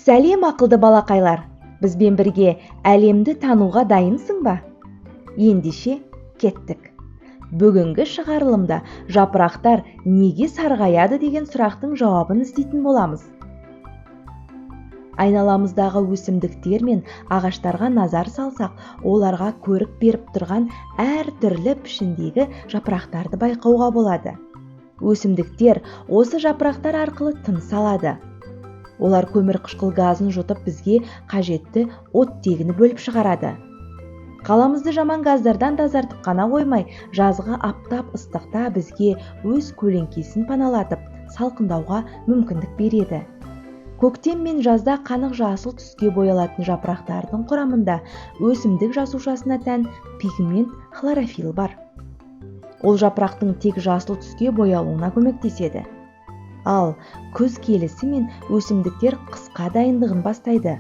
Сәлем ақылды балақайлар, бізбен бірге әлемді тануға дайынсың ба? Ендеше кеттік. Бүгінгі шығарылымда жапырақтар неге сарғаяды деген сұрақтың жауабын іздейтін боламыз. Айналамыздағы өсімдіктер мен ағаштарға назар салсақ, оларға көрік беріп тұрған әр түрлі пішіндегі жапырақтарды байқауға болады. Өсімдіктер осы жапырақтар арқылы тыныс алады. Олар көмірқышқыл газын жұтып бізге қажетті оттегіні бөліп шығарады. Қаламызды жаман газдардан тазартып қана қоймай, жазғы аптап ыстықта бізге өз көлеңкесін паналатып, салқындауға мүмкіндік береді. Көктем мен жазда қанық жасыл түске боялатын жапырақтардың құрамында өсімдік жасушасына тән пигмент хлорофилл бар. Ол жапырақтың тек жасыл түске боялуына көмектеседі. Ал күз келісімен өсімдіктер қысқа дайындығын бастайды.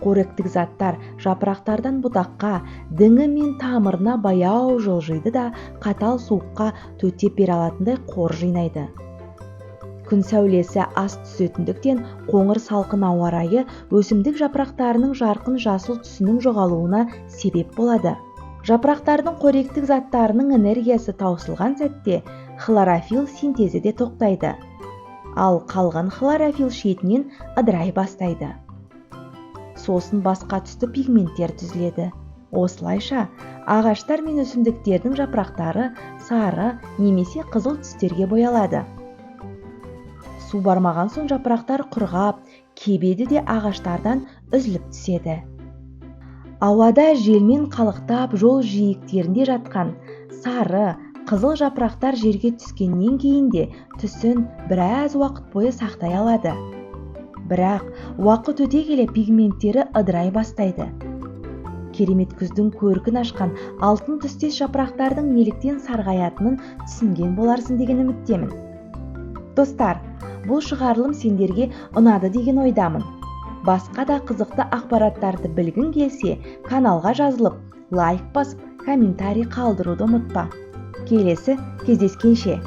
Қоректік заттар жапырақтардан бұтаққа, діңі мен тамырына баяу жылжиды да қатал суыққа төтеп бере алатындай қор жинайды. Күн сәулесі аз түсетіндіктен қоңыр салқын ауа райы өсімдік жапырақтарының жарқын жасыл түсінің жоғалуына себеп болады. Жапырақтардың қоректік заттарының энергиясы таусылған сәтте хлорофилл синтезі де тоқтайды. Ал қалған хлорофилл шетінен ыдырай бастайды. Сосын басқа түсті пигменттер түзіледі. Осылайша ағаштар мен өсімдіктердің жапырақтары сары немесе қызыл түстерге боялады. Су бармаған соң жапырақтар құрғап, кебеді де ағаштардан үзіліп түседі. Ауада желмен қалықтап жол жиектерінде жатқан сары, қызыл жапырақтар жерге түскеннен кейін де түсін біраз уақыт бойы сақтай алады. Бірақ уақыт өте келе пигменттері ыдырай бастайды. Керемет күздің көркін ашқан алтын түстес жапырақтардың неліктен сарғаятынын түсінген боларсың деген үміттемін. Достар, бұл шығарылым сендерге ұнады деген ойдамын. Басқа да қызықты ақпараттарды білгің келсе, каналға жазылып, лайк басып, комментарий қалдыруды ұмытпа. Келесі кездескенше.